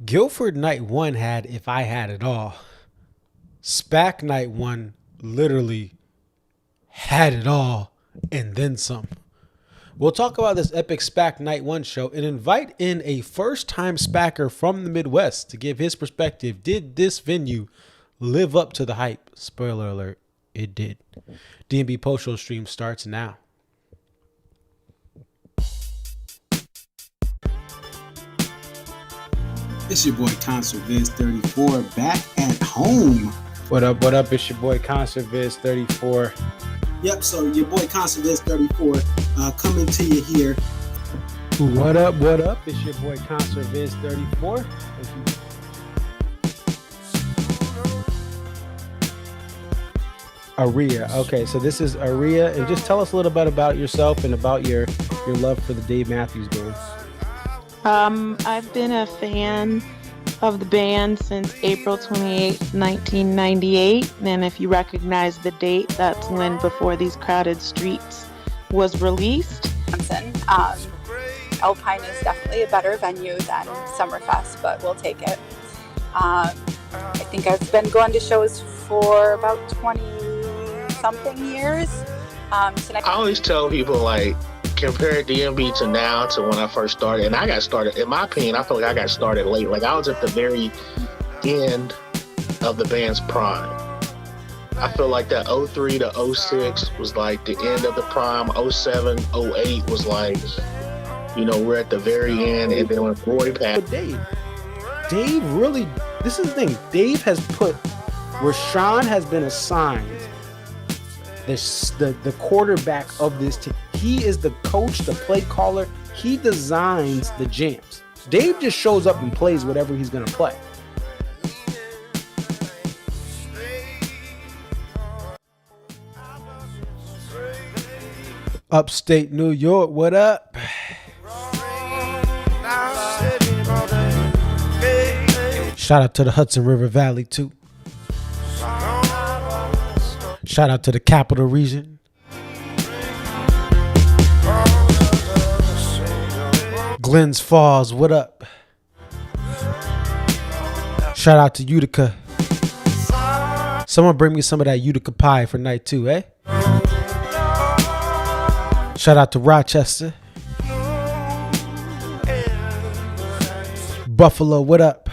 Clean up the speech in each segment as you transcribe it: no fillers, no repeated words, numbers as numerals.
Guilford Night 1 had If I Had It All. SPAC Night 1 literally had it all and then some. We'll talk about this epic SPAC Night 1 show and invite in a first-time SPACer from the Midwest to give his perspective. Did this venue live up to the hype? Spoiler alert, it did. D&B Post Show stream starts now. It's your boy Concert Viz 34 back at home. What up, what up? It's your boy Concert Viz 34. Yep, so your boy Concert Viz 34 coming to you here. What up, what up? It's your boy Concert Viz 34. Aria. Okay, so this is Aria. And just tell us a little bit about yourself and about your love for the Dave Matthews Band. I've been a fan of the band since April 28, 1998. And if you recognize the date, that's when Before These Crowded Streets was released. Alpine is definitely a better venue than Summerfest, but we'll take it. I think I've been going to shows for about 20-something years. I always tell people, like, compare DMB to now to when I first started. And I got started, in my opinion, I feel like I got started late. Like, I was at the very end of the band's prime. I feel like that 03 to 06 was like the end of the prime. 07, 08 was like, you know, we're at the very end. And then when Roy passed. But Dave really, this is the thing. Dave has put, Rashawn has been assigned the quarterback of this team. He is the coach, the play caller. He designs the jams. Dave just shows up and plays whatever he's going to play. Upstate New York, what up? Shout out to the Hudson River Valley, too. Shout out to the Capital Region. Glens Falls, what up? Shout out to Utica. Someone bring me some of that Utica pie for night 2, eh? Shout out to Rochester. Buffalo, what up?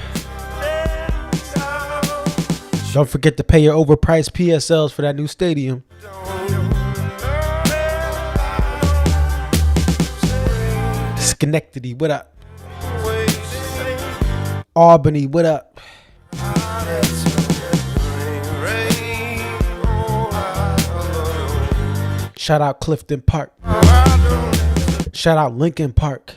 Don't forget to pay your overpriced PSLs for that new stadium. Schenectady, what up? Albany, what up? Shout out Clifton Park. Shout out Lincoln Park.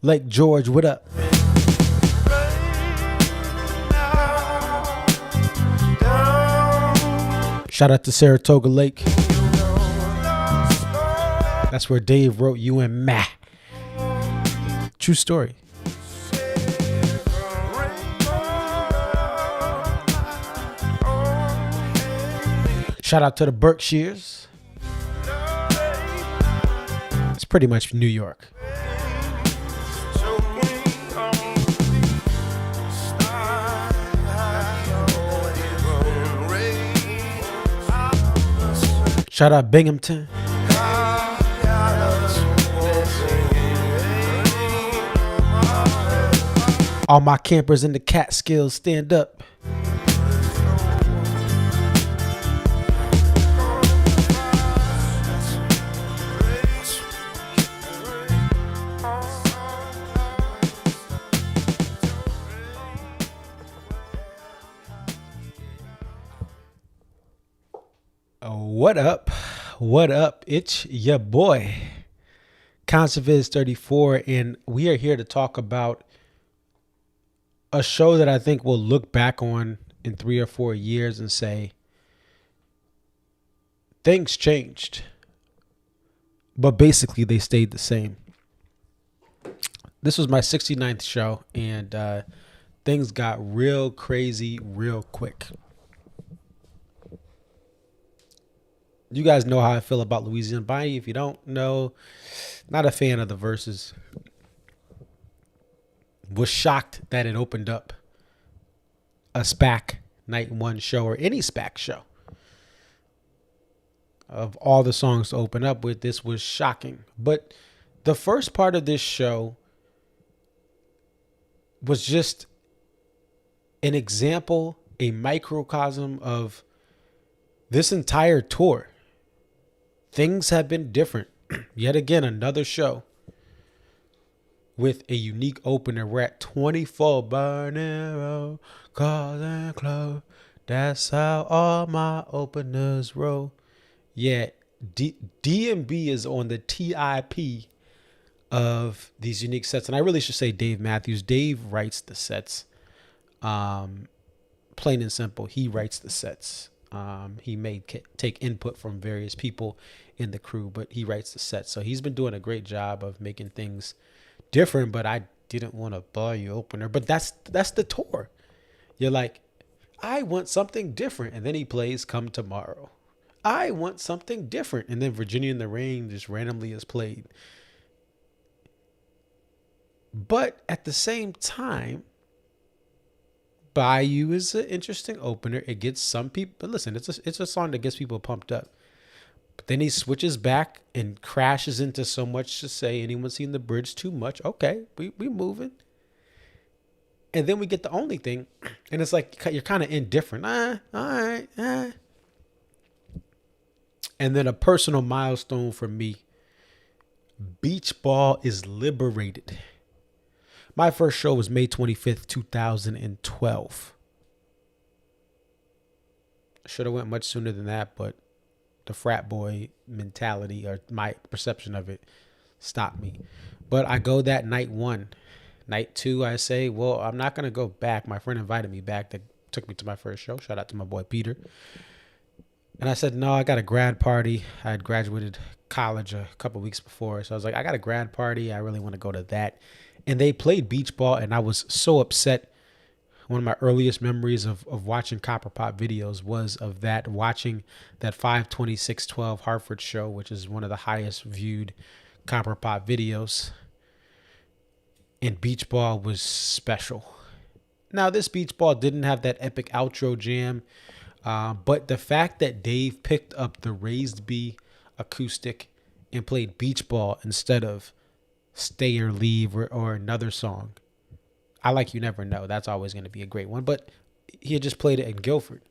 Lake George, what up? Shout out to Saratoga Lake. That's where Dave wrote You and Ma. True story. Shout out to the Berkshires. It's pretty much New York. Shout out Binghamton. All my campers in the Catskills, stand up. What up? What up? It's your boy, Conserviz 34, and we are here to talk about a show that I think we'll look back on in 3 or 4 years and say, things changed, but basically they stayed the same. This was my 69th show, and things got real crazy real quick. You guys know how I feel about Louisiana Bayou. If you don't know, not a fan of the verses. Was shocked that it opened up a SPAC Night 1 show or any SPAC show. Of all the songs to open up with, this was shocking. But the first part of this show was just an example, a microcosm of this entire tour. Things have been different. Yet again, another show with a unique opener. We're at 24 Barnero, cars and club. That's how all my openers roll. Yeah, DMB is on the TIP of these unique sets. And I really should say Dave Matthews. Dave writes the sets. Plain and simple, he writes the sets. He may take input from various people in the crew, but he writes the sets. So he's been doing a great job of making things different, but I didn't want to buy you opener. But that's the tour. You're like, I want something different. And then he plays Come Tomorrow. I want something different. And then Virginia in the Rain just randomly is played. But at the same time, Bayou is an interesting opener. It gets some people, but listen, it's a song that gets people pumped up. But then he switches back and crashes into So Much to Say. Anyone seen the bridge too much? Okay, we moving. And then we get the only thing, and it's like you're kind of indifferent. All right. And then a personal milestone for me. Beach Ball is liberated. My first show was May 25th, 2012. Should have went much sooner than that, but the frat boy mentality or my perception of it stopped me. But I go that night 1. Night 2, I say, well, I'm not going to go back. My friend invited me back. That took me to my first show. Shout out to my boy Peter. And I said, no, I got a grad party. I had graduated college a couple weeks before. So I was like, I got a grad party. I really want to go to that. And they played beach ball, and I was so upset. One of my earliest memories of watching Copper Pop videos was of that, watching that 5/26/12 Hartford show, which is one of the highest viewed Copper Pop videos. And beach ball was special. Now, this beach ball didn't have that epic outro jam, but the fact that Dave picked up the Raised B acoustic and played beach ball instead of Stay or Leave or another song. I Like You Never Know. That's always going to be a great one. But he had just played it in Guilford.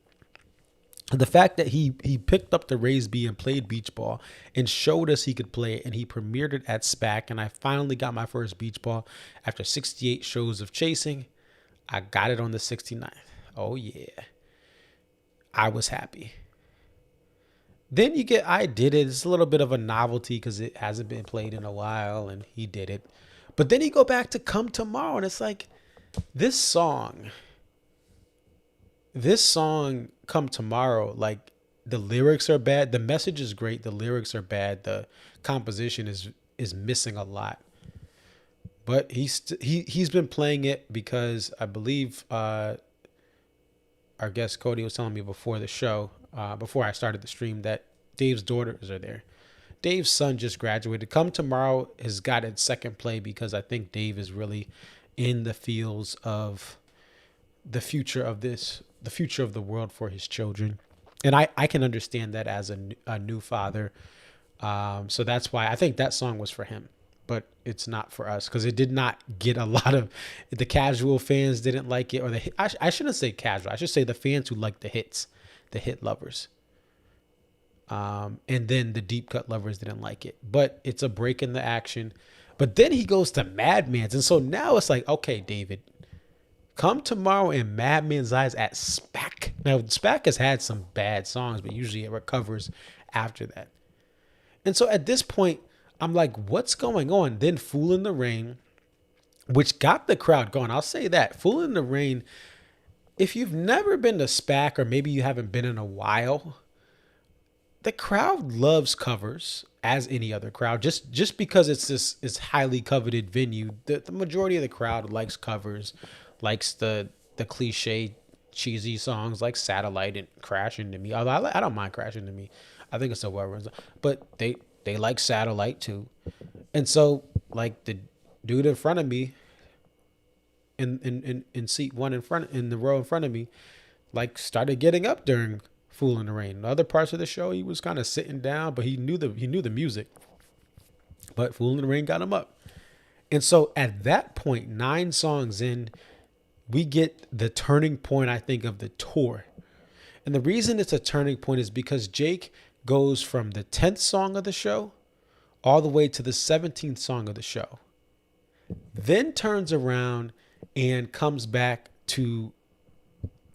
The fact that he picked up the Raised B and played beach ball and showed us he could play it, and he premiered it at SPAC, and I finally got my first beach ball after 68 shows of chasing. I got it on the 69th. Oh yeah. I was happy. Then you get I Did It. It's a little bit of a novelty because it hasn't been played in a while, and he did it. But then you go back to Come Tomorrow, and it's like, this song, Come Tomorrow, like, the lyrics are bad. The message is great. The lyrics are bad. The composition is missing a lot. But he's been playing it because I believe our guest Cody was telling me before the show, before I started the stream, that Dave's daughters are there. Dave's son just graduated. Come Tomorrow has got its second play because I think Dave is really in the feels of the future of the world for his children. And I can understand that as a new father. So that's why I think that song was for him, but it's not for us because it did not get a lot of, the casual fans didn't like it, or I shouldn't say casual. I should say the fans who like the hits, the hit lovers. And then the deep cut lovers didn't like it, but it's a break in the action. But then he goes to Madman's. And so now it's like, okay, David, Come Tomorrow in Madman's Eyes at SPAC. Now, SPAC has had some bad songs, but usually it recovers after that. And so at this point, I'm like, what's going on? Then Fool in the Rain, which got the crowd going. I'll say that. Fool in the Rain, if you've never been to SPAC, or maybe you haven't been in a while, the crowd loves covers, as any other crowd. Just because it's highly coveted venue, the majority of the crowd likes covers, likes the cliche cheesy songs like Satellite and Crash Into Me. Although I don't mind Crash Into Me. I think it's a well-run song. But they like Satellite too. And so like the dude in front of me in seat one in the row in front of me, like started getting up during Fool in the Rain. In other parts of the show, he was kind of sitting down, but he knew the music. But Fool in the Rain got him up. And so at that point, 9 songs in, we get the turning point, I think, of the tour. And the reason it's a turning point is because Jake goes from the 10th song of the show all the way to the 17th song of the show. Then turns around and comes back to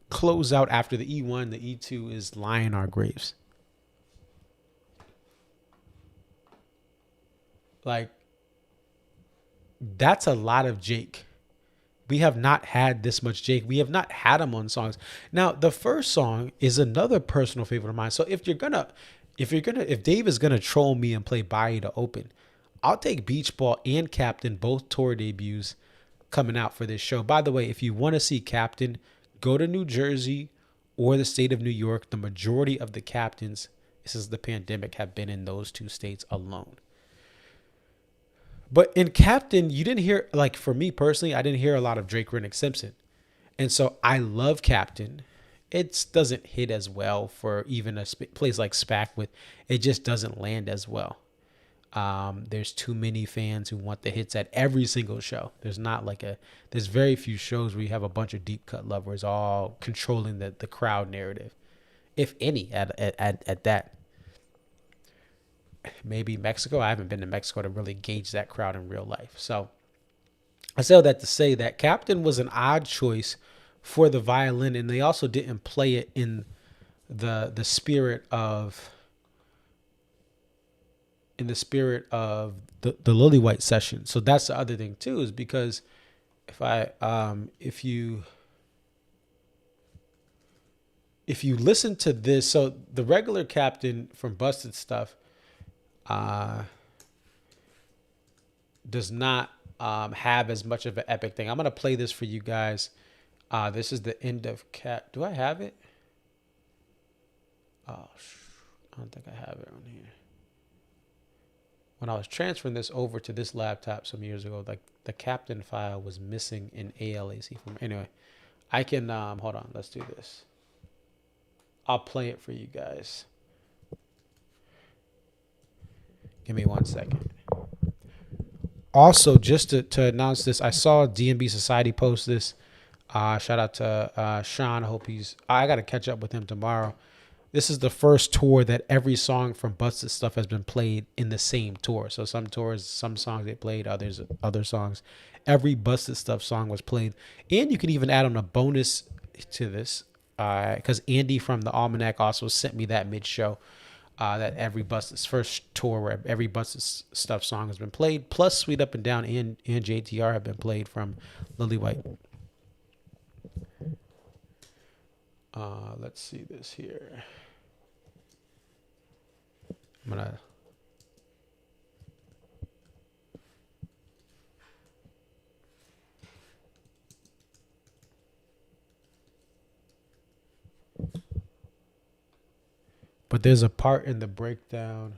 close out after the E1. The E2 is Lie in Our Graves. Like, that's a lot of Jake. We have not had this much Jake. We have not had him on songs. Now, the first song is another personal favorite of mine. So if Dave is gonna troll me and play Buy You to Open, I'll take Beach Ball and Captain, both tour debuts coming out for this show. By the way, if you want to see Captain, go to New Jersey or the state of New York. The majority of the captains, since the pandemic, have been in those 2 states alone. But in Captain, you didn't hear, like for me personally, I didn't hear a lot of Drake Rennick Simpson. And so I love Captain. It doesn't hit as well for even a place like SPAC with, it just doesn't land as well. There's too many fans who want the hits at every single show. There's very few shows where you have a bunch of deep cut lovers all controlling the crowd narrative, if any, at that. Maybe Mexico. I haven't been to Mexico to really gauge that crowd in real life. So I say all that to say that Captain was an odd choice for the violin, and they also didn't play it in the spirit of the Lily White session. So that's the other thing too, is because if you listen to this, so the regular Captain from Busted Stuff does not have as much of an epic thing. I'm gonna play this for you guys. This is the end of Cat. Do I have it? Oh, I don't think I have it on here. When I was transferring this over to this laptop some years ago, like the Captain file was missing in ALAC form. Anyway, I can hold on. Let's do this. I'll play it for you guys. Give me 1 second. Also, just to announce this, I saw DMB Society post this. Shout out to Sean. I hope I got to catch up with him tomorrow. This is the first tour that every song from Busted Stuff has been played in the same tour. So some tours, some songs they played, other songs. Every Busted Stuff song was played. And you can even add on a bonus to this, because Andy from the Almanac also sent me that mid-show. That every Busted's first tour where every Busted Stuff song has been played, plus Sweet Up and Down and JTR have been played from Lily White. Let's see this here. But there's a part in the breakdown.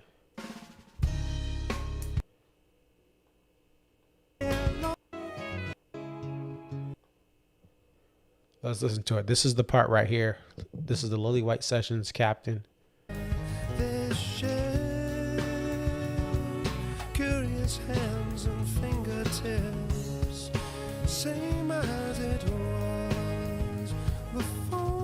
Let's listen to it. This is the part right here. This is the Lily White Sessions Captain. Curious hands and fingertips, same as it was before.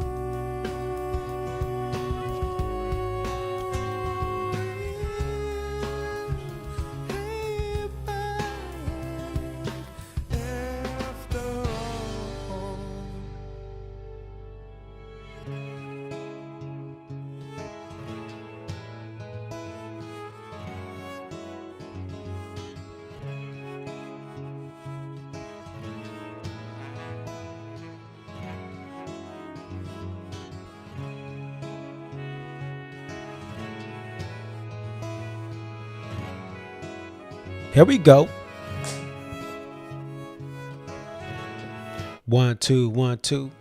Here we go. 1 2 1 2.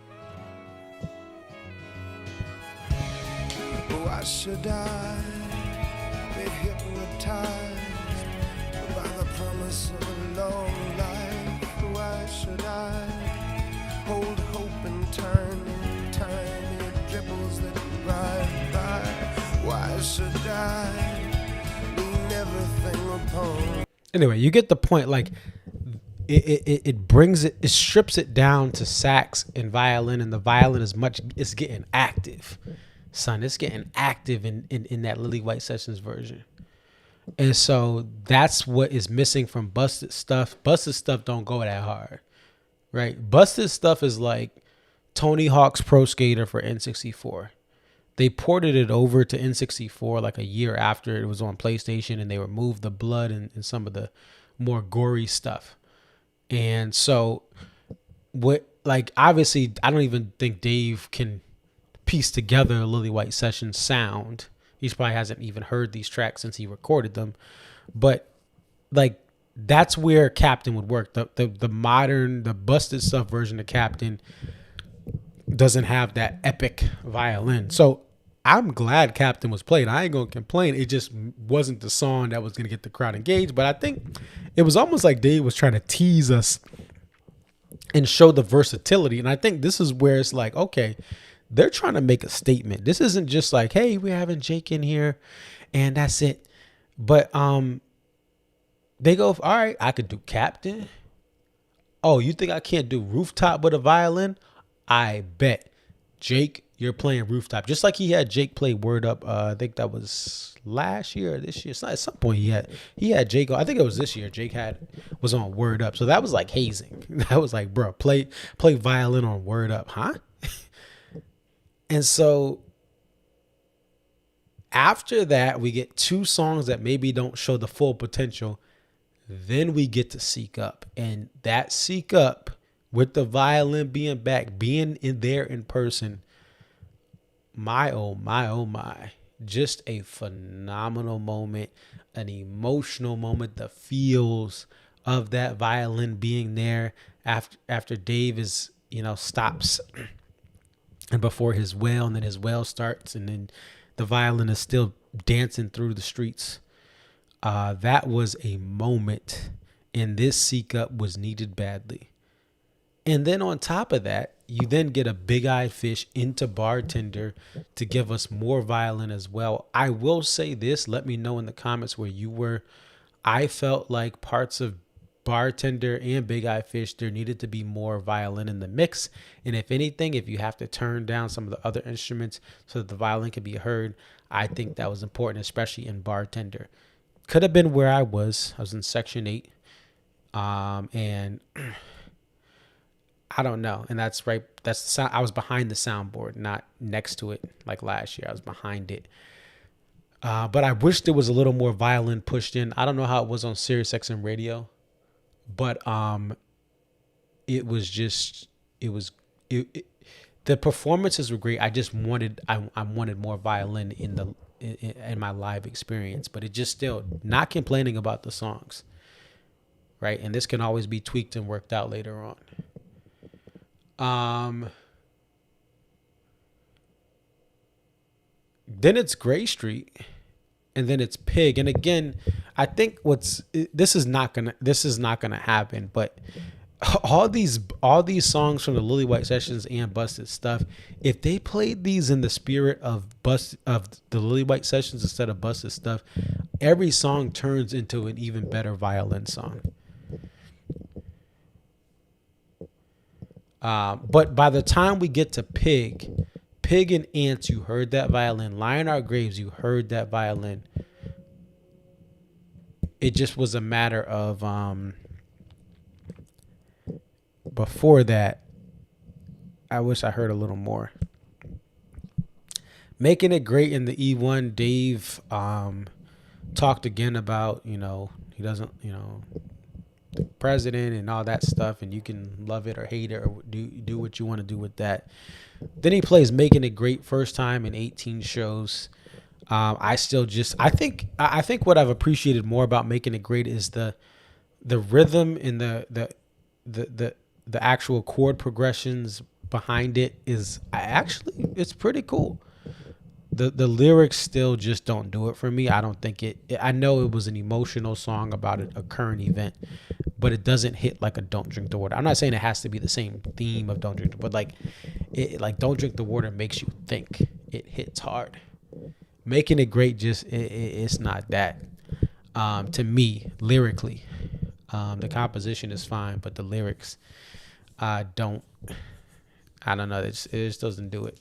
Why should I hypnotized by the promise of a long life. Why should I hold hope in tiny dribbles that ride by? Why should I lean everything upon? Anyway, you get the point. Like, it brings it strips it down to sax and violin, and the violin it's getting active, son. It's getting active in that Lily White Sessions version. And so that's what is missing from Busted Stuff. Busted Stuff don't go that hard, right? Busted Stuff is like Tony Hawk's Pro Skater for N64. They ported it over to N64 like a year after it was on PlayStation, and they removed the blood and some of the more gory stuff. And so obviously I don't even think Dave can piece together a Lily White Sessions sound. He probably hasn't even heard these tracks since he recorded them. But like, that's where Captain would work. The modern, the Busted Stuff version of Captain doesn't have that epic violin. So I'm glad Captain was played. I ain't gonna complain. It just wasn't the song that was gonna get the crowd engaged. But I think it was almost like Dave was trying to tease us and show the versatility. And I think this is where it's like, okay, they're trying to make a statement. This isn't just like, hey, we're having Jake in here and that's it. But they go, all right, I could do Captain. Oh, you think I can't do Rooftop with a violin? I bet. Jake, you're playing Rooftop. Just like he had Jake play Word Up. I think that was last year or this year. At some point he had Jake. I think it was this year. Jake was on Word Up. So that was like hazing. That was like, bro, play violin on Word Up, huh? And so after that, we get two songs that maybe don't show the full potential. Then we get to Seek Up. And that Seek Up, with the violin being back, being in there in person, my, oh my, just a phenomenal moment, an emotional moment, the feels of that violin being there after Dave is, stops and before his wail, and then his wail starts, and then the violin is still dancing through the streets. That was a moment, and this Seek Up was needed badly. And then on top of that, you then get a Big Eyed Fish into Bartender to give us more violin as well. I will say this, let me know in the comments where you were. I felt like parts of Bartender and Big Eyed Fish, there needed to be more violin in the mix. And if anything, if you have to turn down some of the other instruments so that the violin can be heard, I think that was important, especially in Bartender. Could have been where I was. I was in section 8. And I don't know. And that's right. That's the sound. I was behind the soundboard, not next to it like last year. I was behind it. But I wish there was a little more violin pushed in. I don't know how it was on Sirius XM radio. But it was just, the performances were great. I just wanted more violin in my live experience, but it just still, not complaining about the songs, right? And this can always be tweaked and worked out later on. Then it's Gray Street. And then it's Pig. And again, I think this is not gonna happen. But all these songs from the Lily White Sessions and Busted Stuff, if they played these in the spirit of the Lily White Sessions instead of Busted Stuff, every song turns into an even better violin song. But by the time we get to Pig and Ants, you heard that violin. Lion Our Graves, you heard that violin. It just was a matter of before that, I wish I heard a little more. Making It Great in the E1, Dave talked again about, he doesn't, the president and all that stuff, and you can love it or hate it or do what you want to do with that. Then he plays Making It Great first time in 18 shows. I think what I've appreciated more about Making It Great is the rhythm and the actual chord progressions behind it it's pretty cool. the lyrics still just don't do it for me. I don't think I know it was an emotional song about a current event, but it doesn't hit like a Don't Drink the Water. I'm not saying it has to be the same theme of Don't Drink the Water, but like Don't Drink the Water makes you think. It hits hard. Making It Great just it's not that. To me, lyrically, the composition is fine, but the lyrics don't. I don't know. It just doesn't do it.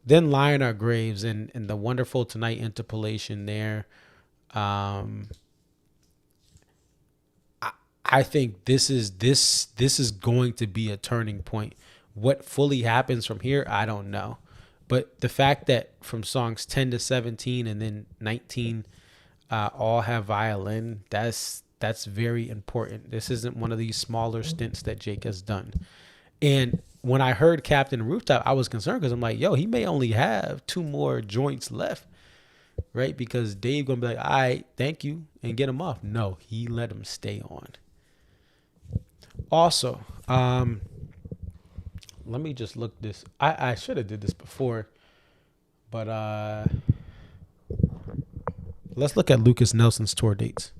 Then Lion Our Graves and the Wonderful Tonight interpolation there. I think this is going to be a turning point. What fully happens from here, I don't know. But the fact that from songs 10 to 17 and then 19 all have violin, that's very important. This isn't one of these smaller stints that Jake has done. And when I heard Captain Rooftop, I was concerned because I'm like, yo, he may only have 2 more joints left, right? Because Dave gonna be like, all right, thank you, and get him off. No, he let him stay on. Also, let me just look this. I should have did this before, but let's look at Lucas Nelson's tour dates.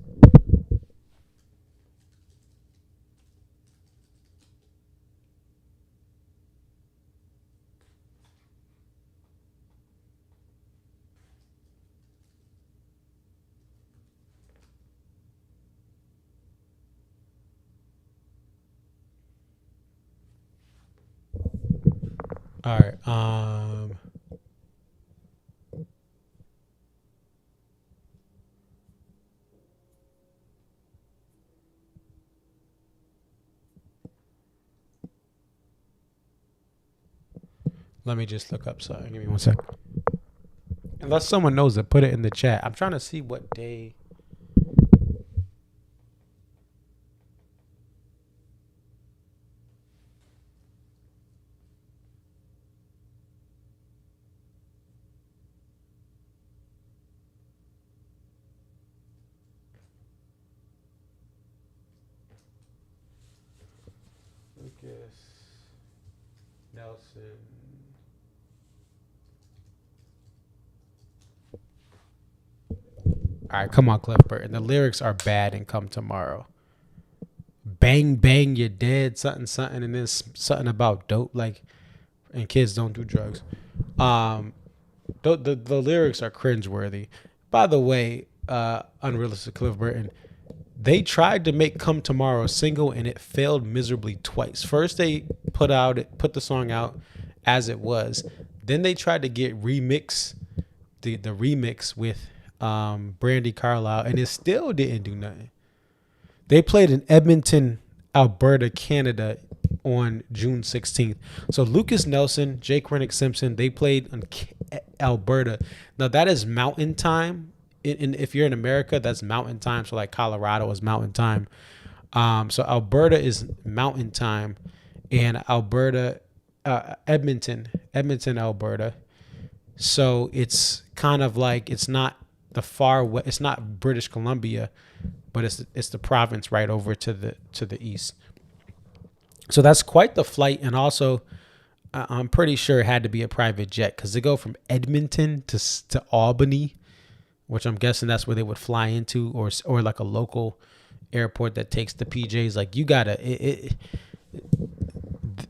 All right. Let me just look up something. Give me 1 second. Unless someone knows it, put it in the chat. I'm trying to see what day. Lucas Nelson. All right, come on, Cliff Burton. The lyrics are bad and Come Tomorrow. Bang, bang, you're dead, something, something, and then something about dope, like, and kids don't do drugs. The lyrics are cringeworthy. By the way, Unrealistic Cliff Burton, they tried to make Come Tomorrow a single and it failed miserably twice. First, they put the song out as it was. Then they tried to get the remix with Brandy Carlisle, and it still didn't do nothing. They played in Edmonton, Alberta, Canada on June 16th. So Lucas Nelson, Jake Rennick Simpson, they played in Alberta. Now that is mountain time. And if you're in America, that's mountain time. So like Colorado is mountain time. So Alberta is mountain time, and Edmonton, Alberta. So it's kind of like, it's not the far west, it's not British Columbia, but it's the province right over to the east. So that's quite the flight. And also, I'm pretty sure it had to be a private jet, because to go from Edmonton to Albany, which I'm guessing that's where they would fly into, or like a local airport that takes the PJs. Like, you gotta,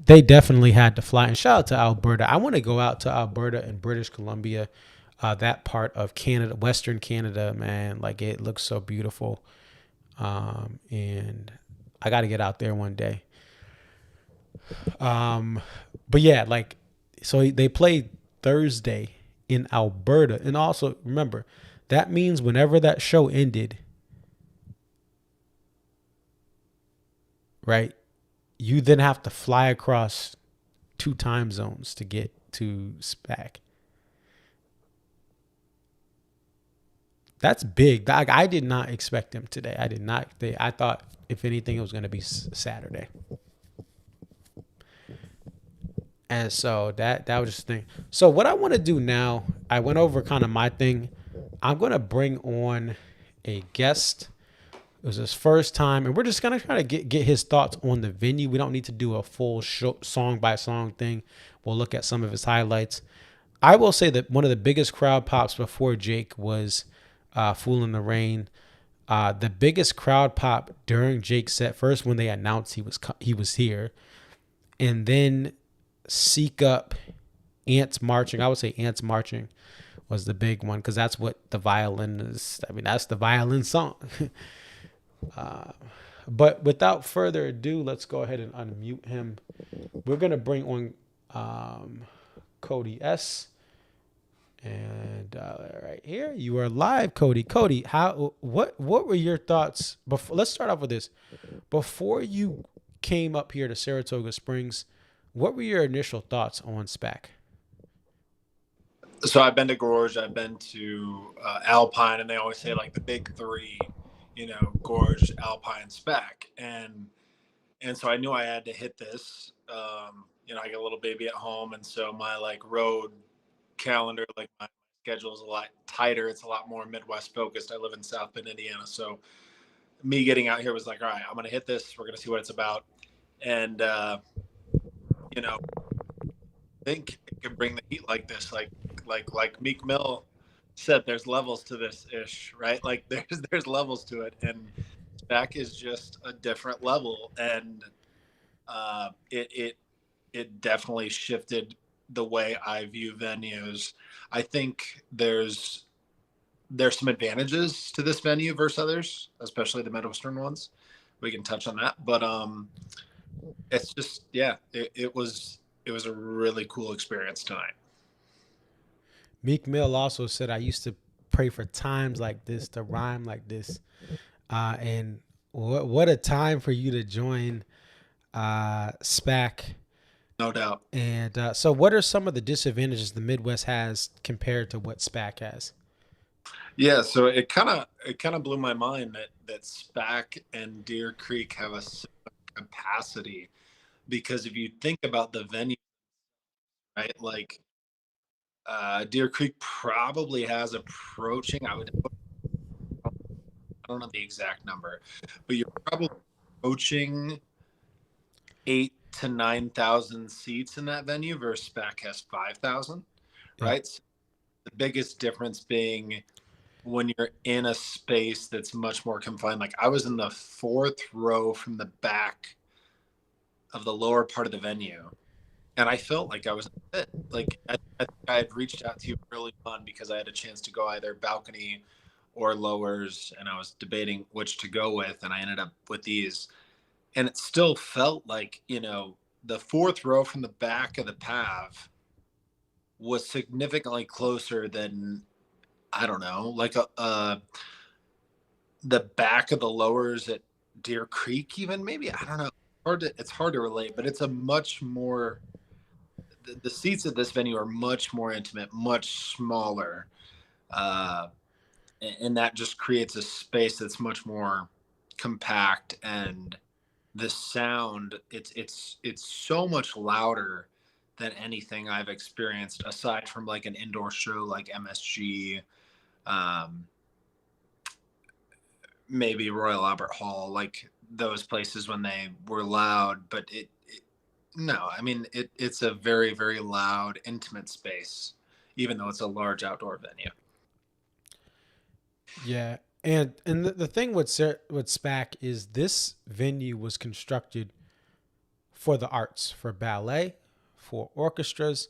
they definitely had to fly. And shout out to Alberta. I want to go out to Alberta and British Columbia, that part of Canada, Western Canada, man. Like, it looks so beautiful. And I got to get out there one day. But yeah, like, so they played Thursday in Alberta. And also remember, that means whenever that show ended, right, you then have to fly across 2 time zones to get to SPAC. That's big. I did not expect them today. I did not. I thought, if anything, it was going to be Saturday. And so that was just the thing. So what I want to do now, I went over kind of my thing. I'm going to bring on a guest. It was his first time, and we're just going to try to get his thoughts on the venue. We don't need to do a full show, song by song thing. We'll look at some of his highlights. I will say that one of the biggest crowd pops before Jake was Fool in the Rain. The biggest crowd pop during Jake's set, first when they announced he was here, and then Seek Up, Ants Marching. I would say Ants Marching was the big one because that's what the violin is. I mean, that's the violin song. But without further ado, let's go ahead and unmute him. We're going to bring on Cody S. And right here, you are live, Cody. Cody, what were your thoughts before? Let's start off with this. Before you came up here to Saratoga Springs, what were your initial thoughts on SPAC? So I've been to Gorge, I've been to Alpine, and they always say like the big three, Gorge, Alpine, SPAC, and so I knew I had to hit this. I got a little baby at home, and so my like road calendar, like my schedule is a lot tighter. It's a lot more Midwest focused. I live in South Bend, Indiana, so me getting out here was like, all right, I'm gonna hit this. We're gonna see what it's about, and I think it can bring the heat like this, like Meek Mill said, there's levels to this ish, right? Like there's levels to it, and SPAC is just a different level, and it definitely shifted the way I view venues. I think there's some advantages to this venue versus others, especially the Midwestern ones. We can touch on that, but it's just it was a really cool experience tonight. Meek Mill also said, I used to pray for times like this, to rhyme like this. And what a time for you to join SPAC. No doubt. And so what are some of the disadvantages the Midwest has compared to what SPAC has? Yeah, so it kind of blew my mind that SPAC and Deer Creek have a similar capacity, because if you think about the venue, right, like Deer Creek probably has approaching, I don't know the exact number, but you're probably approaching 8,000 to 9,000 seats in that venue versus SPAC has 5,000, right? So the biggest difference being when you're in a space that's much more confined. Like I was in the fourth row from the back of the lower part of the venue, and I felt like I was like I had reached out to you early on because I had a chance to go either balcony or lowers, and I was debating which to go with, and I ended up with these. And it still felt like, the fourth row from the back of the PAV was significantly closer than, I don't know, like the back of the lowers at Deer Creek, even maybe, I don't know. It's hard to relate, but it's a much more, the seats at this venue are much more intimate, much smaller. And that just creates a space that's much more compact, and the sound, it's so much louder than anything I've experienced aside from like an indoor show like MSG, maybe Royal Albert Hall, like those places when they were loud. But it's a very, very loud, intimate space, even though it's a large outdoor venue. Yeah. And the thing with SPAC is this venue was constructed for the arts, for ballet, for orchestras.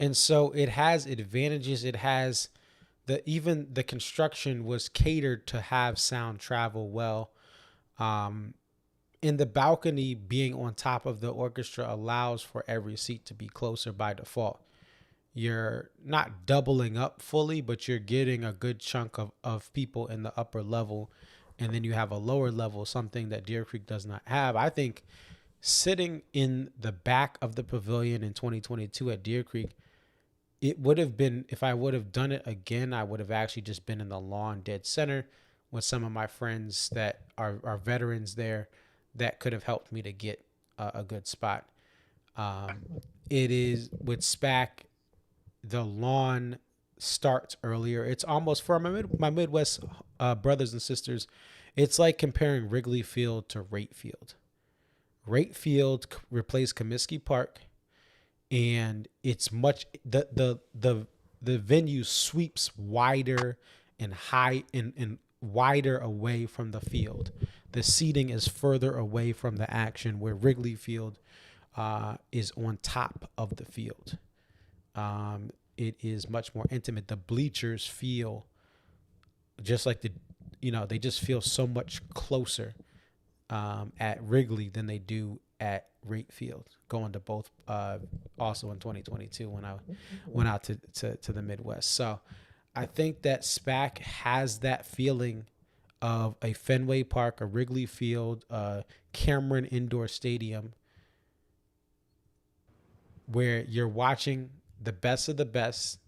And so it has advantages. It has even the construction was catered to have sound travel well. And the balcony being on top of the orchestra allows for every seat to be closer by default. You're not doubling up fully, but you're getting a good chunk of people in the upper level. And then you have a lower level, something that Deer Creek does not have. I think sitting in the back of the pavilion in 2022 at Deer Creek, it would have been, if I would have done it again, I would have actually just been in the lawn dead center with some of my friends that are veterans there that could have helped me to get a good spot. It is with SPAC, the lawn starts earlier. It's almost, for my Midwest brothers and sisters, it's like comparing Wrigley Field to Rate Field. Rate Field replaced Comiskey Park, and it's much the venue sweeps wider and high and wider away from the field. The seating is further away from the action, where Wrigley Field is on top of the field. It is much more intimate. The bleachers feel just like they just feel so much closer at Wrigley than they do at Rate Field. Going to both also in 2022 when I went out to the Midwest. So I think that SPAC has that feeling of a Fenway Park, a Wrigley Field, Cameron Indoor Stadium, where you're watching the best of the best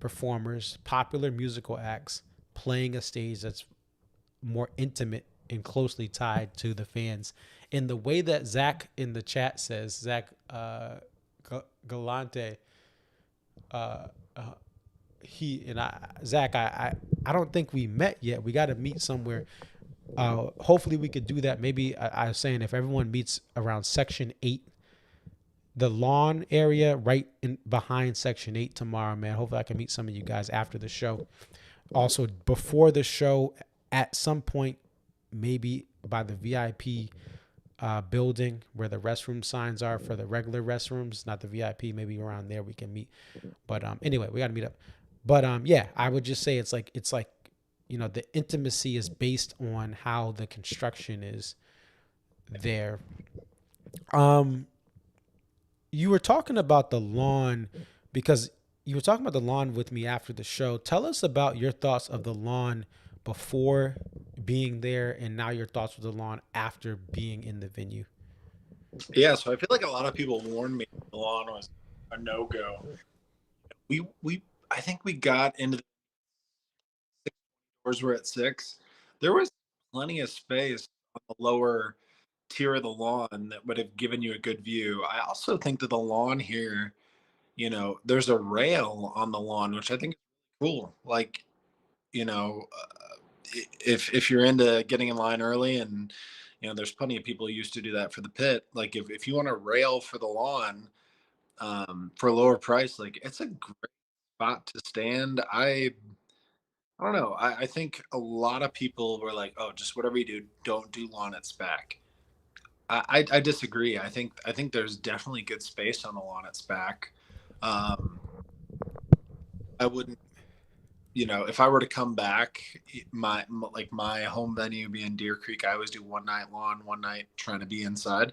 performers, popular musical acts, playing a stage that's more intimate and closely tied to the fans. In the way that Zach in the chat says, Zach Galante, Zach, I don't think we met yet. We got to meet somewhere. Hopefully we could do that. Maybe I was saying if everyone meets around Section 8, the lawn area right in behind Section 8 tomorrow, man. Hopefully I can meet some of you guys after the show. Also, before the show, at some point, maybe by the VIP building where the restroom signs are for the regular restrooms, not the VIP, maybe around there we can meet. But anyway, we got to meet up. But yeah, I would just say it's like the intimacy is based on how the construction is there. You were talking about the lawn because you were talking about the lawn with me after the show. Tell us about your thoughts of the lawn before being there and now your thoughts of the lawn after being in the venue. Yeah, so I feel like a lot of people warned me the lawn was a no-go. I think we got into the doors were at 6. There was plenty of space on the lower tier of the lawn that would have given you a good view. I also think that the lawn here, there's a rail on the lawn, which I think is cool. Like, if you're into getting in line early, and there's plenty of people who used to do that for the pit. Like if you want a rail for the lawn for a lower price, like it's a great spot to stand. I don't know. I think a lot of people were like, oh, just whatever you do, don't do lawn at SPAC. I disagree. I think there's definitely good space on the lawn at SPAC. I wouldn't, if I were to come back, my home venue being Deer Creek, I always do one night lawn, one night trying to be inside.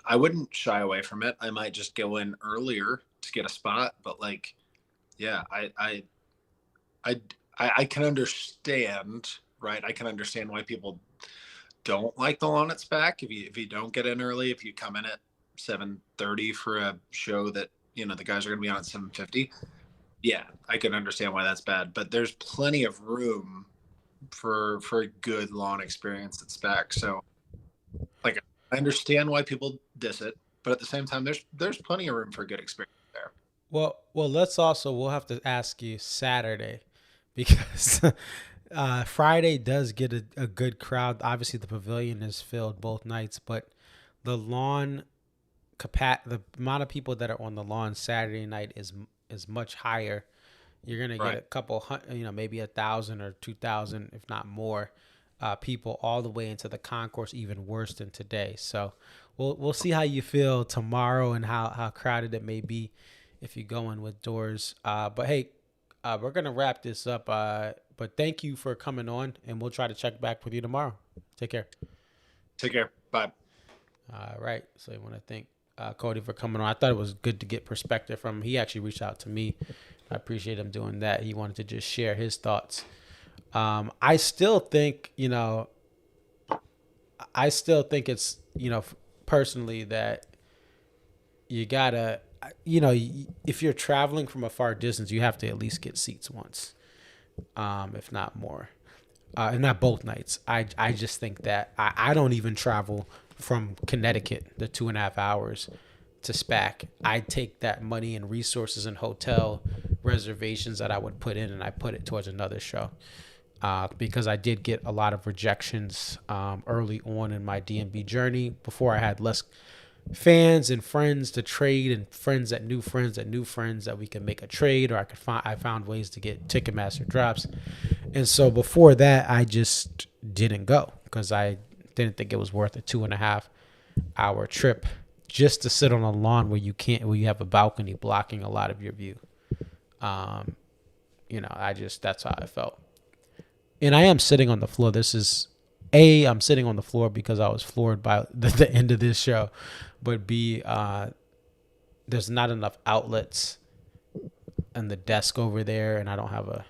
I wouldn't shy away from it. I might just go in earlier to get a spot, but yeah, I can understand, right? I can understand why people don't like the lawn at SPAC. If you don't get in early, if you come in at 7:30 for a show that the guys are going to be on at 7:50, yeah, I can understand why that's bad. But there's plenty of room for a good lawn experience at SPAC. So, I understand why people diss it, but at the same time, there's plenty of room for a good experience there. Well, we'll have to ask you Saturday, because Friday does get a good crowd. Obviously, the pavilion is filled both nights, but the lawn the amount of people that are on the lawn Saturday night is much higher. You're gonna get a couple hundred, maybe 1,000 or 2,000, if not more, people all the way into the concourse, even worse than today. So we'll see how you feel tomorrow and how crowded it may be if you go in with doors. But hey, we're gonna wrap this up. But thank you for coming on, and we'll try to check back with you tomorrow. Take care. Take care. Bye. All right. So I want to thank Cody for coming on. I thought it was good to get perspective from him. He actually reached out to me. I appreciate him doing that. He wanted to just share his thoughts. I still think, it's, personally that you gotta, if you're traveling from a far distance, you have to at least get seats once, if not more, and not both nights. I just think that I don't even travel from Connecticut, the 2.5 hours to SPAC. I take that money and resources and hotel reservations that I would put in, and I put it towards another show, because I did get a lot of rejections early on in my DMB journey before I had less fans and friends to trade, and friends that knew friends that knew friends that we can make a trade, or I found ways to get Ticketmaster drops. And so before that, I just didn't go because I didn't think it was worth a 2.5 hour trip just to sit on a lawn where you have a balcony blocking a lot of your view. That's how I felt. And I am sitting on the floor. I'm sitting on the floor because I was floored by the end of this show. But B, there's not enough outlets on the desk over there, and I don't have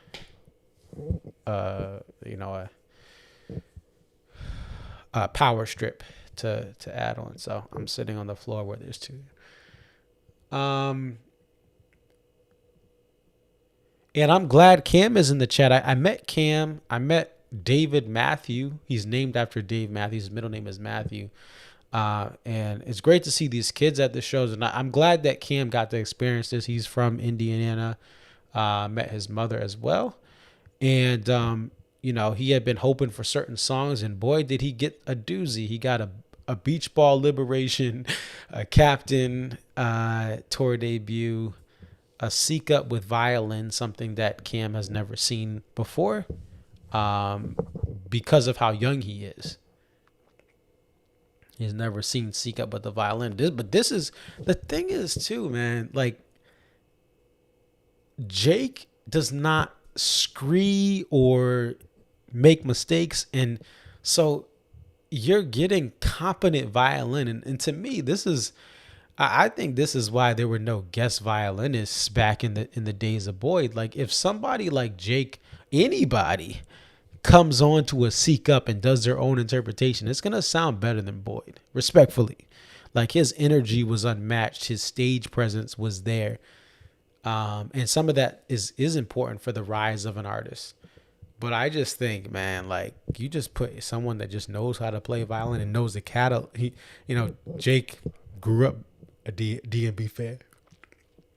a power strip to add on. So I'm sitting on the floor where there's two. And I'm glad Cam is in the chat. I met Cam. I met David Matthew. He's named after Dave Matthews. His middle name is Matthew. And it's great to see these kids at the shows. And I'm glad that Cam got to experience this. He's from Indiana. Met his mother as well. And, he had been hoping for certain songs. And boy, did he get a doozy. He got a Beach Ball Liberation, a Captain tour debut, a Seek Up with violin, something that Cam has never seen before because of how young he is. He's never seen Seek Up with the violin. But this is, the thing is too, man, like Jake does not scree or make mistakes. And so you're getting competent violin. And to me, I think this is why there were no guest violinists back in the days of Boyd. Like if somebody like Jake, anybody comes on to a Seek Up and does their own interpretation, it's going to sound better than Boyd, respectfully. Like his energy was unmatched. His stage presence was there. And some of that is important for the rise of an artist. But I just think, man, like you just put someone that just knows how to play violin and knows the catalog. Jake grew up a DMB fan,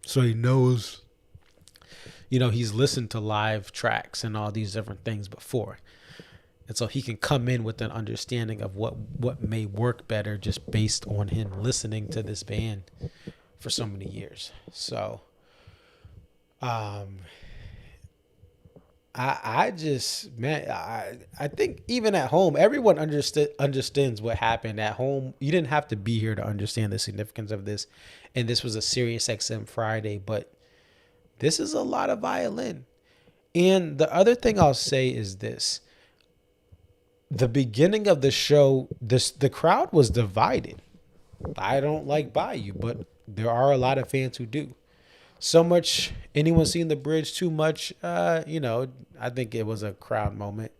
so he knows, he's listened to live tracks and all these different things before, and so he can come in with an understanding of what may work better just based on him listening to this band for so many years. So I think even at home, everyone understands what happened at home. You didn't have to be here to understand the significance of this. And this was a Sirius XM Friday, but this is a lot of violin. And the other thing I'll say is this. The beginning of the show, the crowd was divided. I don't like Bayou, but there are a lot of fans who do. So much, anyone seen the bridge too much? I think it was a crowd moment.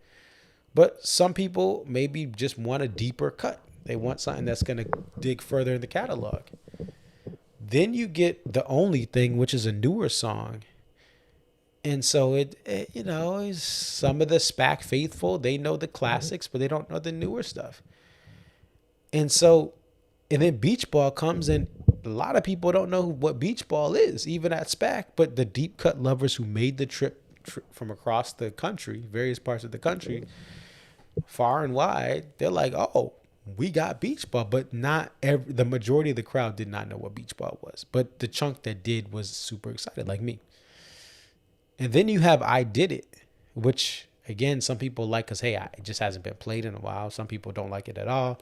But some people maybe just want a deeper cut. They want something that's going to dig further in the catalog. Then you get The Only Thing, which is a newer song. And so it is some of the SPAC faithful, they know the classics, but they don't know the newer stuff. And then Beach Ball comes in. A lot of people don't know what Beach Ball is, even at SPAC, but the deep cut lovers who made the trip from across the country, various parts of the country, far and wide, they're like, oh, we got Beach Ball, but the majority of the crowd did not know what Beach Ball was. But the chunk that did was super excited, like me. And then you have I Did It, which, again, some people like because, hey, it just hasn't been played in a while. Some people don't like it at all.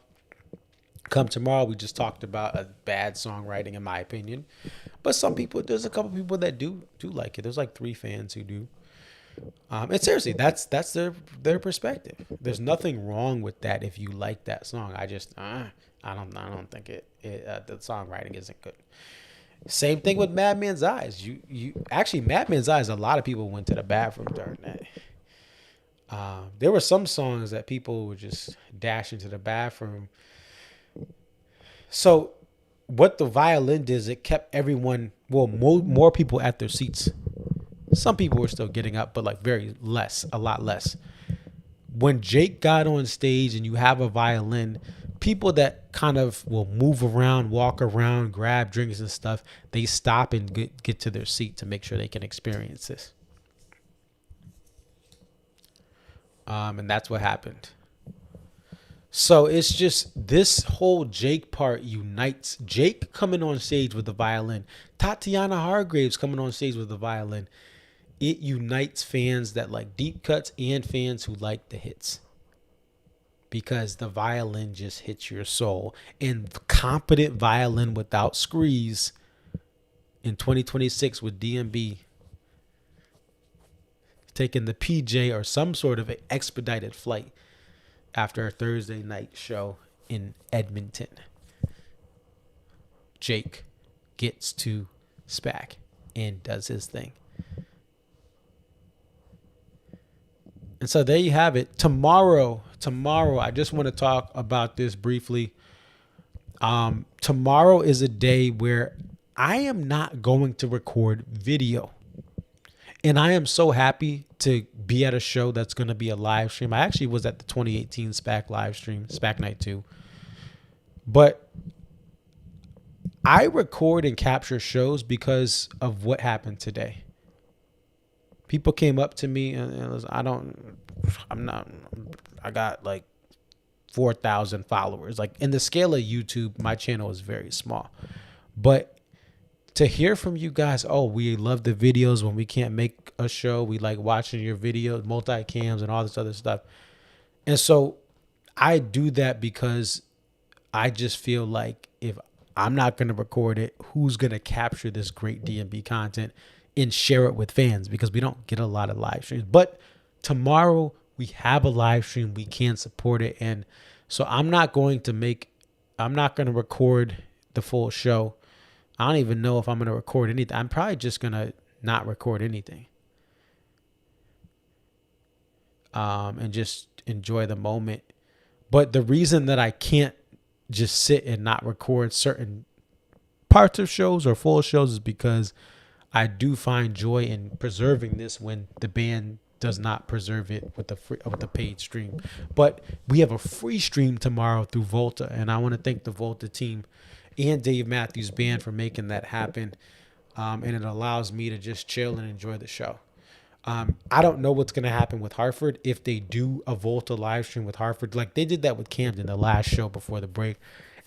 Come Tomorrow, we just talked about a bad songwriting, in my opinion. But there's a couple people that do like it. There's like 3 fans who do. And seriously, that's their perspective. There's nothing wrong with that if you like that song. I just I don't think the songwriting isn't good. Same thing with Madman's Eyes. Actually, Madman's Eyes, a lot of people went to the bathroom during that. There were some songs that people would just dash into the bathroom. So what the violin did is it kept everyone, more people at their seats. Some people were still getting up, but like a lot less. When Jake got on stage and you have a violin, people that kind of will move around, walk around, grab drinks and stuff, they stop and get to their seat to make sure they can experience this. And that's what happened. So it's just this whole Jake part unites. Jake coming on stage with the violin, Tatiana Hargraves coming on stage with the violin. It unites fans that like deep cuts and fans who like the hits, because the violin just hits your soul. And competent violin without screes in 2026 with DMB taking the PJ or some sort of expedited flight after a Thursday night show in Edmonton. Jake gets to SPAC and does his thing. And so there you have it. Tomorrow, I just want to talk about this briefly. Tomorrow is a day where I am not going to record video. And I am so happy to be at a show that's going to be a live stream. I actually was at the 2018 SPAC live stream, SPAC Night 2. But I record and capture shows because of what happened today. People came up to me and I got like 4,000 followers. Like in the scale of YouTube, my channel is very small. But to hear from you guys, oh, we love the videos when we can't make a show. We like watching your videos, multi-cams and all this other stuff. And so I do that because I just feel like if I'm not going to record it, who's going to capture this great DMB content and share it with fans? Because we don't get a lot of live streams. But tomorrow we have a live stream. We can support it. And so I'm not going to record the full show. I don't even know if I'm going to record anything. I'm probably just going to not record anything. And just enjoy the moment. But the reason that I can't just sit and not record certain parts of shows or full shows is because I do find joy in preserving this when the band does not preserve it with the paid stream. But we have a free stream tomorrow through Volta, and I want to thank the Volta team and Dave Matthews Band for making that happen. And it allows me to just chill and enjoy the show. I don't know what's going to happen with Hartford if they do a Volta live stream with Hartford. Like they did that with Camden, the last show before the break.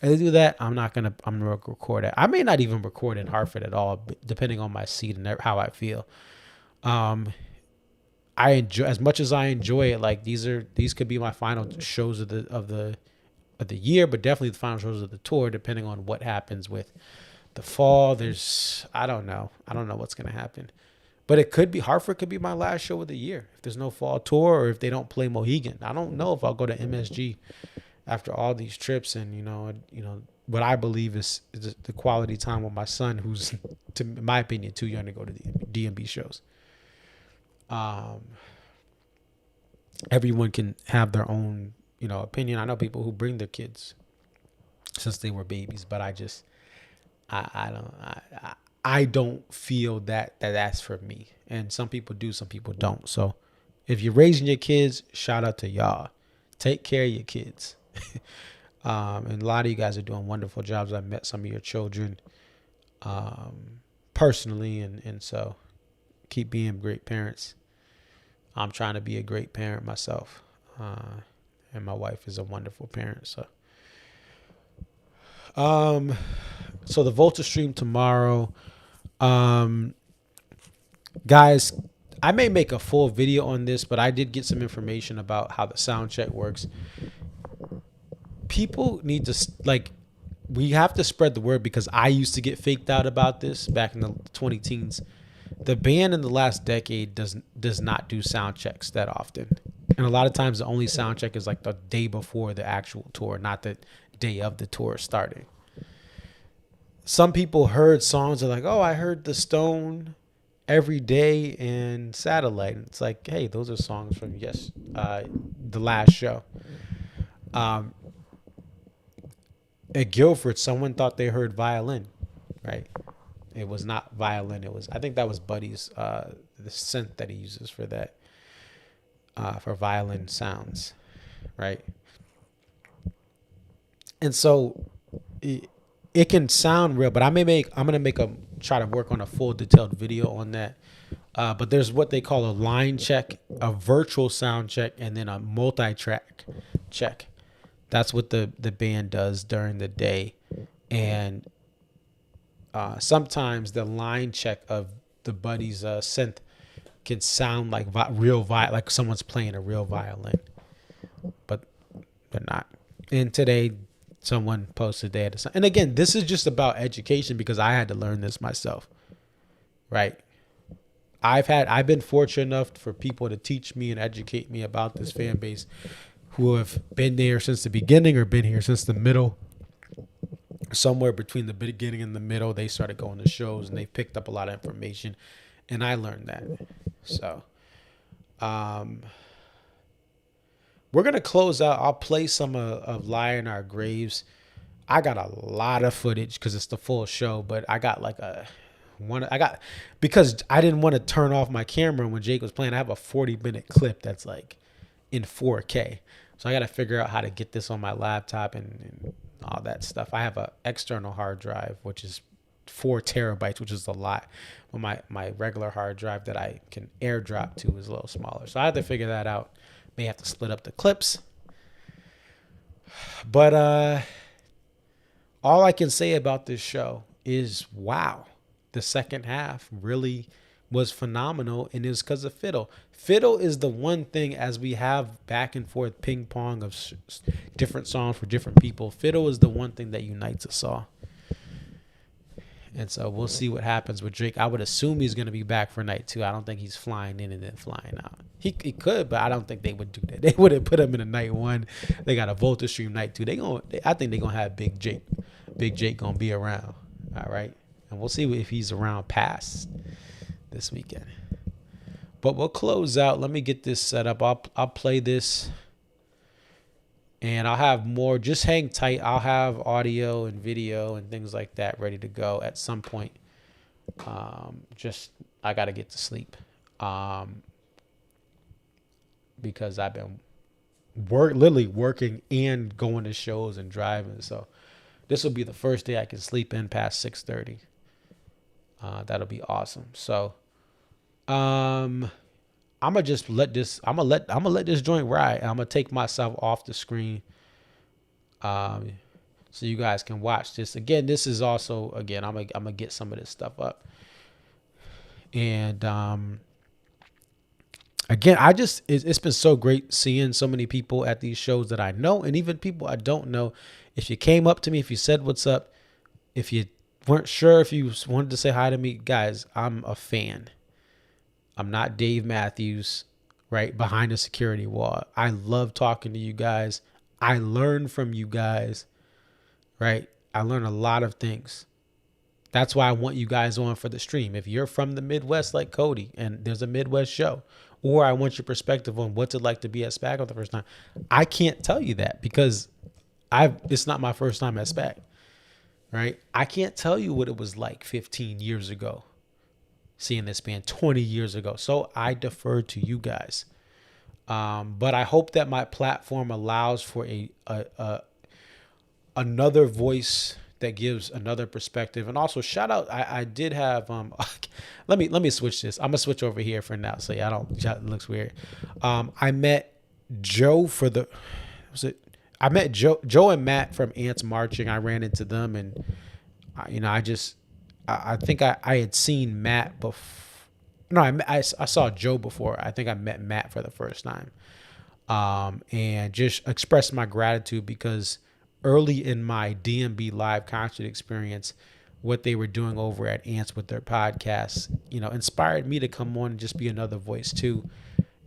And they do that, I'm going to record it. I may not even record in Hartford at all, depending on my seat and how I feel. I enjoy, as much as I enjoy it, like these could be my final shows of the year, but definitely the final shows of the tour, depending on what happens with the fall. I don't know what's going to happen, but Hartford could be my last show of the year if there's no fall tour or if they don't play Mohegan. I don't know if I'll go to MSG after all these trips, and what I believe is the quality time with my son, who's, in my opinion, too young to go to the DMB shows. Everyone can have their own opinion. I know people who bring their kids since they were babies, but I don't feel that's for me. And some people do, some people don't. So if you're raising your kids, shout out to y'all. Take care of your kids. And a lot of you guys are doing wonderful jobs. I met some of your children personally, and so keep being great parents. I'm trying to be a great parent myself. And my wife is a wonderful parent. So the Volta stream tomorrow. Guys, I may make a full video on this, but I did get some information about how the sound check works. People need to, we have to spread the word, because I used to get faked out about this back in the 20 teens. The band in the last decade does not do sound checks that often. And a lot of times the only sound check is like the day before the actual tour, not the day of the tour starting. Some people heard songs, are like, oh, I heard The Stone, Every Day, and Satellite. And it's like, hey, those are songs from the last show. At Guilford, someone thought they heard violin, right? It was not violin. I think that was Buddy's, the synth that he uses for that, for violin sounds, right? And so it can sound real, but I'm gonna try to work on a full detailed video on that. But there's what they call a line check, a virtual sound check, and then a multi-track check. That's what the band does during the day. And sometimes the line check of the buddy's synth can sound like like someone's playing a real violin, but they're not. And today, someone posted they had to, and again, this is just about education because I had to learn this myself, right? I've been fortunate enough for people to teach me and educate me about this fan base who have been there since the beginning or been here since the middle. Somewhere between the beginning and the middle, they started going to shows and they picked up a lot of information, and I learned that. So, we're gonna close out. I'll play some of "Lie in Our Graves." I got a lot of footage because it's the full show, but I got like because I didn't want to turn off my camera when Jake was playing. I have a 40-minute clip that's like in 4K, so I got to figure out how to get this on my laptop and all that stuff. I have an external hard drive, which is 4 terabytes, which is a lot. But my regular hard drive that I can airdrop to is a little smaller. So I have to figure that out. May have to split up the clips. But all I can say about this show is, wow, the second half really was phenomenal, and it was because of Fiddle. Fiddle is the one thing, as we have back and forth ping pong of different songs for different people, Fiddle is the one thing that unites us all. And so we'll see what happens with Drake. I would assume he's going to be back for night 2. I don't think he's flying in and then flying out. He could, but I don't think they would do that. They would have put him in a night 1. They got a Volta stream night 2. I think they're going to have Big Jake. Big Jake going to be around. All right. And we'll see if he's around past this weekend. But we'll close out. Let me get this set up. I'll play this. And I'll have more. Just hang tight. I'll have audio and video and things like that ready to go at some point. I got to get to sleep. Because I've been literally working and going to shows and driving. So this will be the first day I can sleep in past 6:30. That'll be awesome. So I'm gonna just let this. I'm gonna let this joint ride. I'm gonna take myself off the screen, so you guys can watch this. Again, this is also I'm gonna get some of this stuff up. And again, it's been so great seeing so many people at these shows that I know, and even people I don't know. If you came up to me, if you said what's up, if you weren't sure, if you wanted to say hi to me, guys, I'm a fan. I'm not Dave Matthews, right, behind a security wall. I love talking to you guys. I learn from you guys, right? I learn a lot of things. That's why I want you guys on for the stream. If you're from the Midwest like Cody and there's a Midwest show, or I want your perspective on what's it like to be at SPAC for the first time, I can't tell you that because it's not my first time at SPAC, right? I can't tell you what it was like 15 years ago, seeing this band 20 years ago. So I defer to you guys. But I hope that my platform allows for another voice that gives another perspective. And also shout out, I did have, let me switch this. I'm gonna switch over here for now. So yeah, it looks weird. I met Joe I met Joe and Matt from Ants Marching. I ran into them, and I think I had seen Matt before. No, I saw Joe before. I think I met Matt for the first time, and just expressed my gratitude because early in my DMB live concert experience, what they were doing over at Ants with their podcast, inspired me to come on and just be another voice too.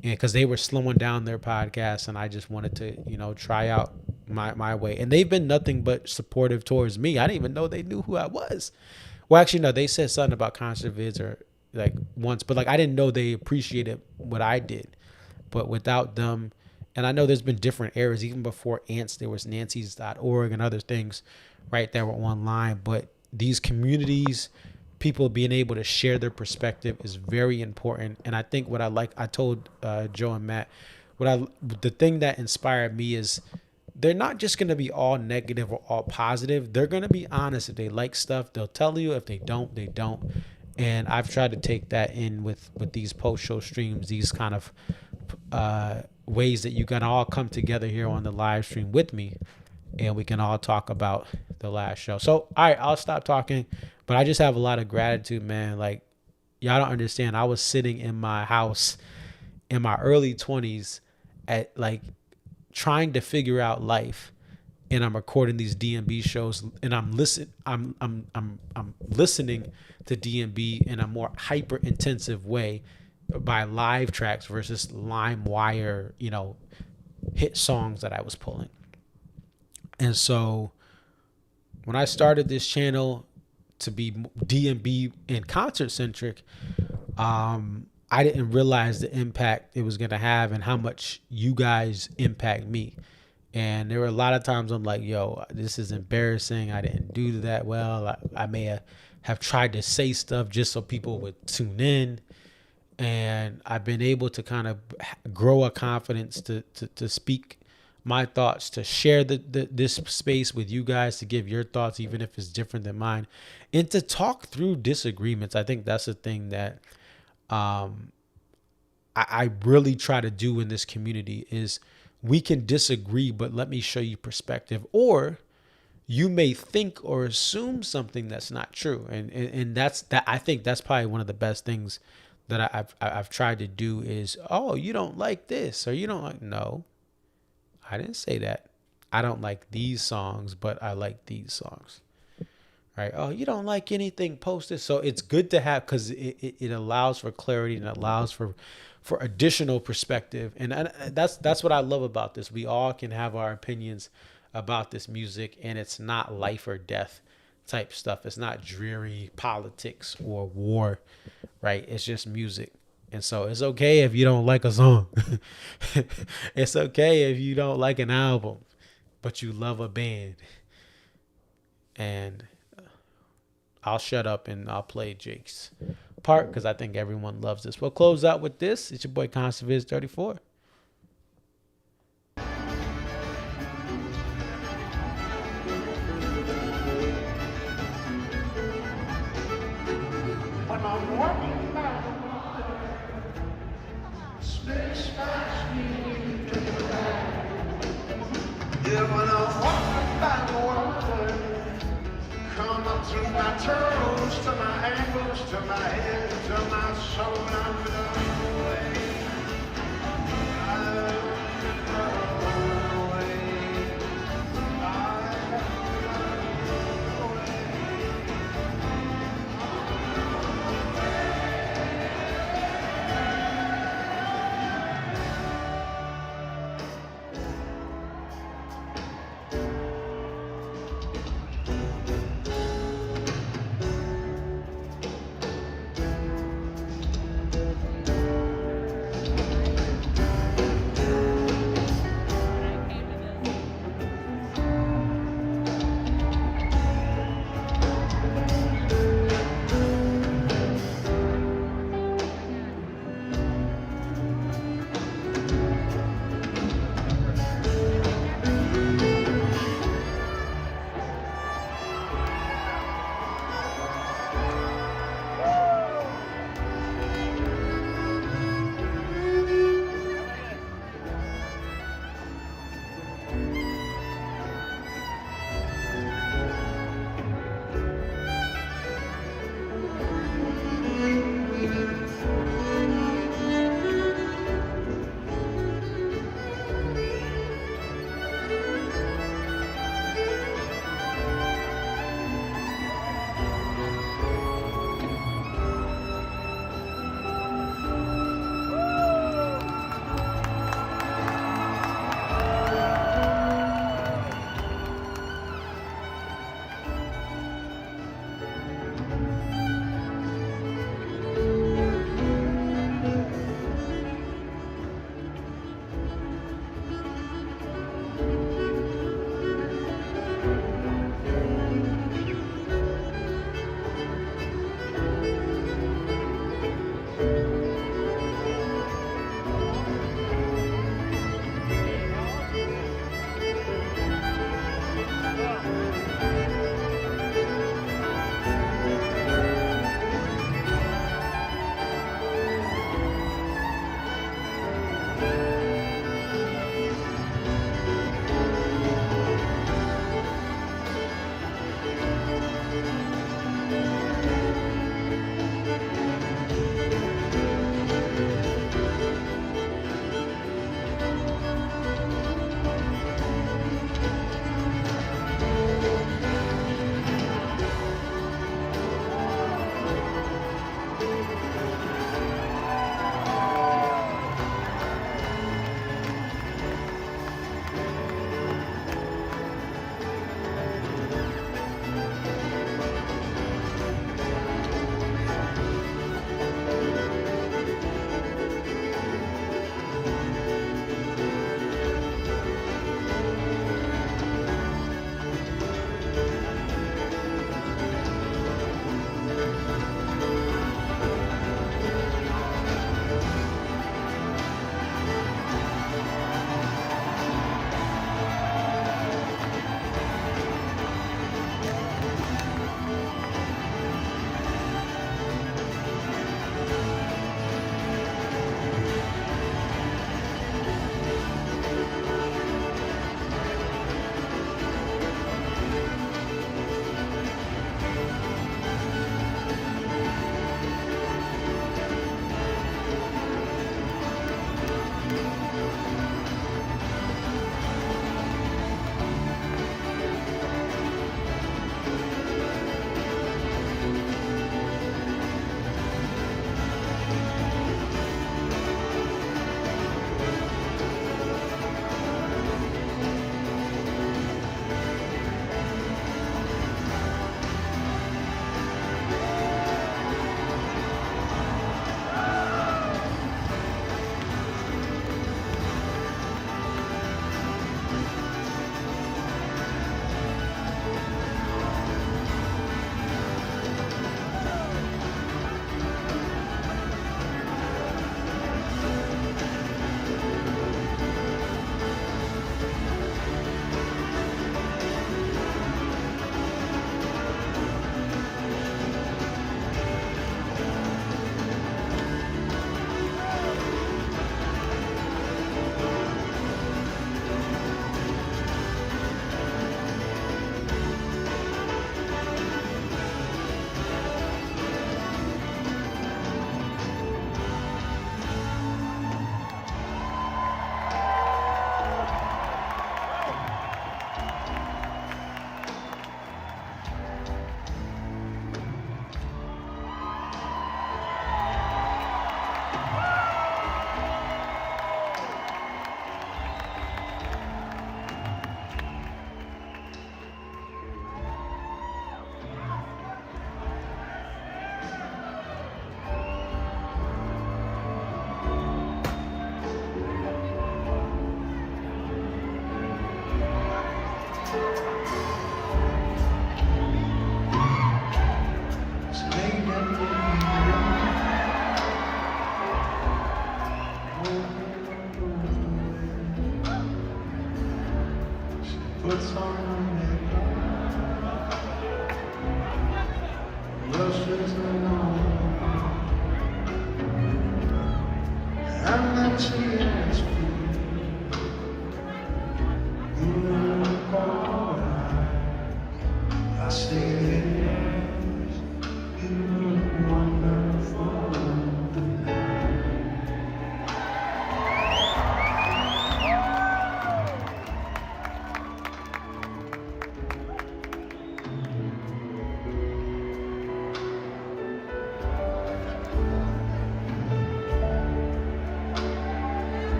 And because they were slowing down their podcast, and I just wanted to, try out my way. And they've been nothing but supportive towards me. I didn't even know they knew who I was. Well, actually, no, they said something about concert vids or like once, but like I didn't know they appreciated what I did. But without them, and I know there's been different eras, even before Ants, there was Nancy's.org and other things, right, that were online. But these communities, people being able to share their perspective is very important. And I think what I told Joe and Matt, the thing that inspired me is they're not just going to be all negative or all positive. They're going to be honest. If they like stuff, they'll tell you. If they don't, they don't. And I've tried to take that in with these post-show streams, these kind of ways that you can all come together here on the live stream with me, and we can all talk about the last show. So, all right, I'll stop talking, but I just have a lot of gratitude, man. Like, y'all don't understand. I was sitting in my house in my early 20s at like trying to figure out life, and I'm recording these DMB shows, and I'm listening to DMB in a more hyper intensive way by live tracks versus LimeWire, hit songs that I was pulling. And so when I started this channel to be DMB and concert centric, I didn't realize the impact it was going to have and how much you guys impact me. And there were a lot of times I'm like, yo, this is embarrassing. I didn't do that well. I may have tried to say stuff just so people would tune in. And I've been able to kind of grow a confidence to speak my thoughts, to share this space with you guys, to give your thoughts, even if it's different than mine, and to talk through disagreements. I think that's the thing that I really try to do in this community is we can disagree, but let me show you perspective. Or you may think or assume something that's not true. And that's that. I think that's probably one of the best things that I've tried to do is, oh, you don't like this, or you don't like, no, I didn't say that. I don't like these songs, but I like these songs. Right? Oh, you don't like anything posted. So it's good to have, because it allows for clarity and allows for additional perspective. And that's what I love about this. We all can have our opinions about this music, and it's not life or death type stuff. It's not dreary politics or war, right? It's just music. And so it's okay if you don't like a song. It's okay if you don't like an album, but you love a band. And I'll shut up and I'll play Jake's part because I think everyone loves this. We'll close out with this. It's your boy ConserViz34. When I'm walking by the water, space flies me to the right. Yeah, when I'm walking by the water, come up through my toes, to my ankles, to my head, to my soul, I'm blown away. I'm blown away. I'm blown away.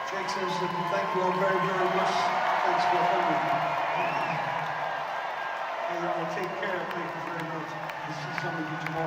Jake says, thank you all very, very much. Thanks for coming. Hey, y'all, take care. Thank you very much. We'll see some of you tomorrow.